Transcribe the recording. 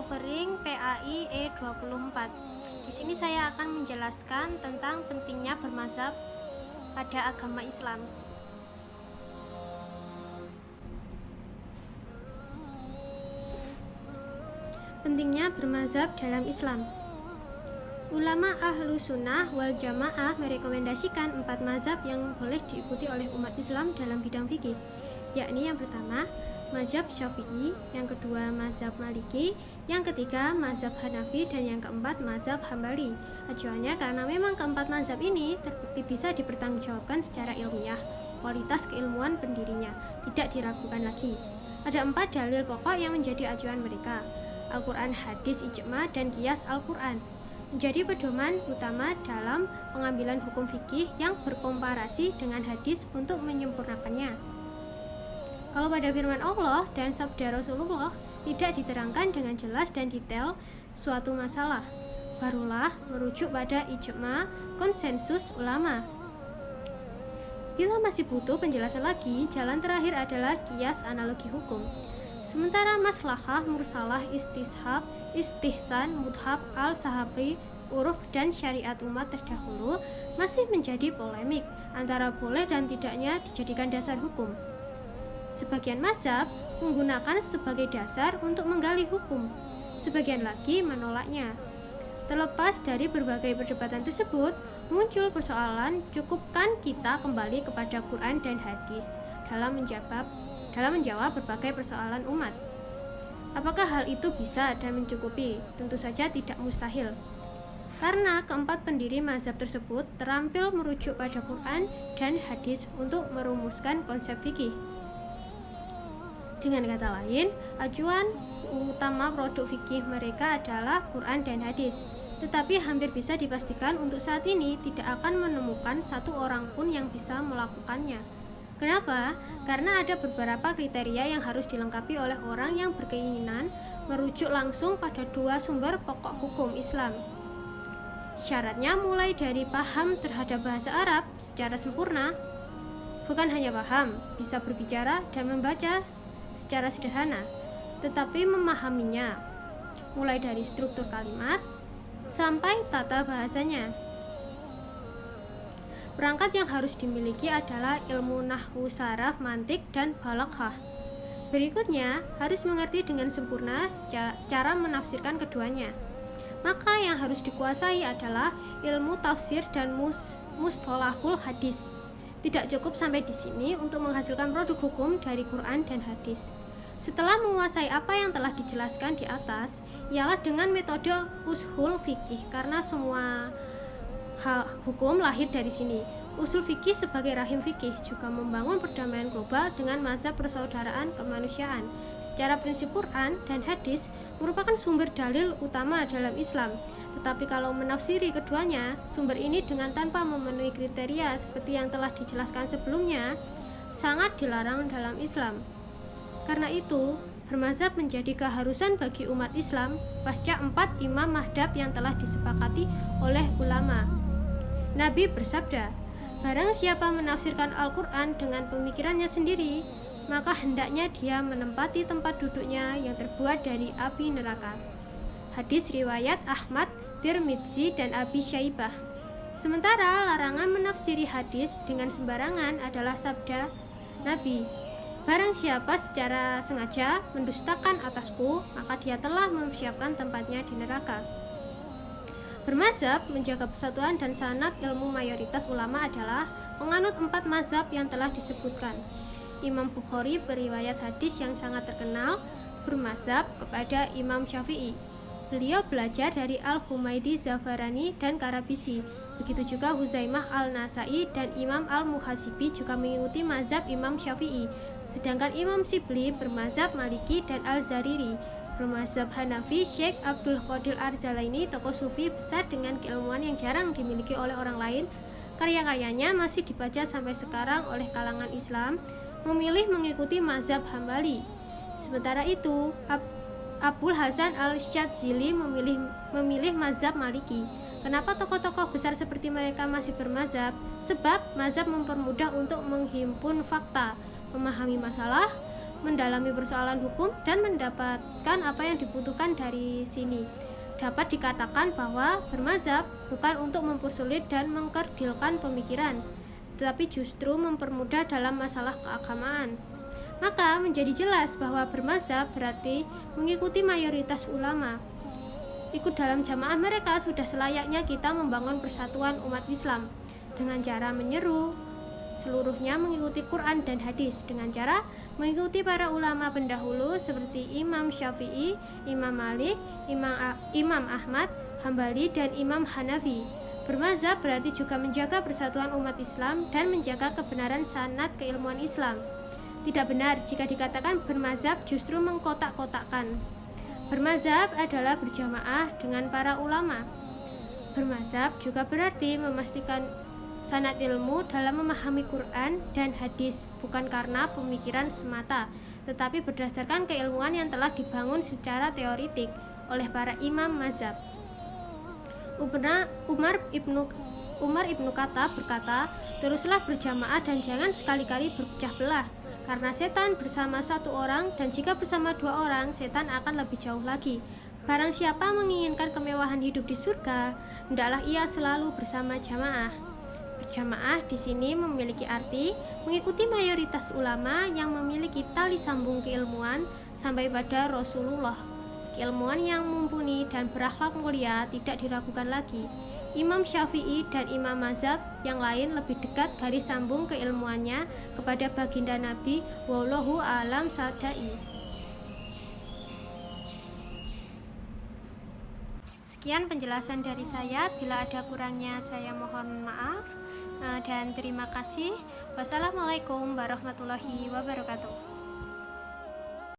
Offering PAI E24. Di sini saya akan menjelaskan tentang pentingnya bermazhab pada agama Islam. Pentingnya bermazhab dalam Islam. Ulama ahlu sunnah wal jamaah merekomendasikan 4 mazhab yang boleh diikuti oleh umat Islam dalam bidang fikih, yakni yang pertama mazhab Syafi'i, yang kedua mazhab Maliki, yang ketiga mazhab Hanafi, dan yang keempat mazhab Hambali. Acuannya karena memang keempat mazhab ini terbukti bisa dipertanggungjawabkan secara ilmiah, kualitas keilmuan pendirinya tidak diragukan lagi. Ada 4 dalil pokok yang menjadi acuan mereka: Al-Quran, hadis, ijma, dan qiyas Al-Quran. Menjadi pedoman utama dalam pengambilan hukum fikih yang berkomparasi dengan hadis untuk menyempurnakannya. Kalau pada firman Allah dan sabda Rasulullah tidak diterangkan dengan jelas dan detail suatu masalah, barulah merujuk pada ijma, konsensus ulama. Bila masih butuh penjelasan lagi, jalan terakhir adalah qiyas analogi hukum. Sementara maslahah, mursalah, istishab, istihsan, mudhab, al-sahabi, uruf, dan syariat umat terdahulu masih menjadi polemik antara boleh dan tidaknya dijadikan dasar hukum. Sebagian mazhab menggunakan sebagai dasar untuk menggali hukum, sebagian lagi menolaknya. Terlepas dari berbagai perdebatan tersebut, muncul persoalan, cukupkan kita kembali kepada Quran dan hadis dalam menjawab berbagai persoalan umat? Apakah hal itu bisa dan mencukupi? Tentu saja tidak mustahil. Karena keempat pendiri mazhab tersebut terampil merujuk pada Quran dan hadis untuk merumuskan konsep fikih. Dengan kata lain, acuan utama produk fikih mereka adalah Quran dan hadis. Tetapi hampir bisa dipastikan untuk saat ini tidak akan menemukan satu orang pun yang bisa melakukannya. Kenapa? Karena ada beberapa kriteria yang harus dilengkapi oleh orang yang berkeinginan merujuk langsung pada 2 sumber pokok hukum Islam. Syaratnya mulai dari paham terhadap bahasa Arab secara sempurna, bukan hanya paham, bisa berbicara dan membaca secara sederhana, tetapi memahaminya, mulai dari struktur kalimat sampai tata bahasanya. Perangkat yang harus dimiliki adalah ilmu nahwu, saraf, mantik, dan balaghah. Berikutnya, harus mengerti dengan sempurna cara menafsirkan keduanya. Maka yang harus dikuasai adalah ilmu tafsir dan mustalahul hadis. Tidak cukup sampai di sini untuk menghasilkan produk hukum dari Quran dan hadis. Setelah menguasai apa yang telah dijelaskan di atas, ialah dengan metode ushul fikih, karena semua hukum lahir dari sini. Usul fikih sebagai rahim fikih juga membangun perdamaian global dengan mazhab persaudaraan kemanusiaan. Secara prinsip Quran dan hadis merupakan sumber dalil utama dalam Islam. Tetapi kalau menafsiri keduanya, sumber ini dengan tanpa memenuhi kriteria seperti yang telah dijelaskan sebelumnya, sangat dilarang dalam Islam. Karena itu, bermazhab menjadi keharusan bagi umat Islam pasca 4 imam mahdhab yang telah disepakati oleh ulama. Nabi bersabda, barang siapa menafsirkan Al-Quran dengan pemikirannya sendiri, maka hendaknya dia menempati tempat duduknya yang terbuat dari api neraka. Hadis riwayat Ahmad, Tirmidzi, dan Abi Syaibah. Sementara larangan menafsiri hadis dengan sembarangan adalah sabda Nabi, barang siapa secara sengaja mendustakan atasku, maka dia telah mempersiapkan tempatnya di neraka. Bermazhab menjaga persatuan dan sanad ilmu. Mayoritas ulama adalah penganut 4 mazhab yang telah disebutkan. Imam Bukhari beriwayat hadis yang sangat terkenal bermazhab kepada Imam Syafi'i. Beliau belajar dari Al-Humaydi, Zafarani, dan Karabisi. Begitu juga Huzaimah Al-Nasai dan Imam Al-Muhasibi juga mengikuti mazhab Imam Syafi'i. Sedangkan Imam Sibli bermazhab Maliki dan Al-Zariri. Bermazhab Hanafi, Syekh Abdul Qadir Ar-Jalaini, tokoh sufi besar dengan keilmuan yang jarang dimiliki oleh orang lain. Karya-karyanya masih dibaca sampai sekarang oleh kalangan Islam, memilih mengikuti mazhab Hambali. Sementara itu, Abul Hasan Al-Syadzili memilih mazhab Maliki. Kenapa tokoh-tokoh besar seperti mereka masih bermazhab? Sebab mazhab mempermudah untuk menghimpun fakta, memahami masalah, mendalami persoalan hukum dan mendapatkan apa yang dibutuhkan dari sini. Dapat dikatakan bahwa bermazhab bukan untuk mempersulit dan mengkerdilkan pemikiran, tetapi justru mempermudah dalam masalah keagamaan. Maka menjadi jelas bahwa bermazhab berarti mengikuti mayoritas ulama. Ikut dalam jamaah mereka sudah selayaknya kita membangun persatuan umat Islam dengan cara menyeru seluruhnya mengikuti Quran dan hadis, dengan cara mengikuti para ulama pendahulu seperti Imam Syafi'i, Imam Malik, Imam Ahmad, Hambali, dan Imam Hanafi. Bermazhab berarti juga menjaga persatuan umat Islam dan menjaga kebenaran sanad keilmuan Islam. Tidak benar jika dikatakan bermazhab justru mengkotak-kotakkan. Bermazhab adalah berjamaah dengan para ulama. Bermazhab juga berarti memastikan sanad ilmu dalam memahami Quran dan hadis, bukan karena pemikiran semata, tetapi berdasarkan keilmuan yang telah dibangun secara teoritik oleh para imam mazhab. Umar ibnu Khattab berkata, teruslah berjamaah dan jangan sekali-kali berpecah belah, karena setan bersama satu orang, dan jika bersama dua orang, setan akan lebih jauh lagi. Barang siapa menginginkan kemewahan hidup di surga, hendaklah ia selalu bersama jamaah. Berjamaah di sini memiliki arti mengikuti mayoritas ulama yang memiliki tali sambung keilmuan sampai pada Rasulullah. Keilmuan yang mumpuni dan berakhlak mulia tidak diragukan lagi. Imam Syafi'i dan imam mazhab yang lain lebih dekat garis sambung keilmuannya kepada baginda Nabi, wallahu a'lam sadai. Sekian penjelasan dari saya, bila ada kurangnya saya mohon maaf dan terima kasih. Wassalamualaikum warahmatullahi wabarakatuh.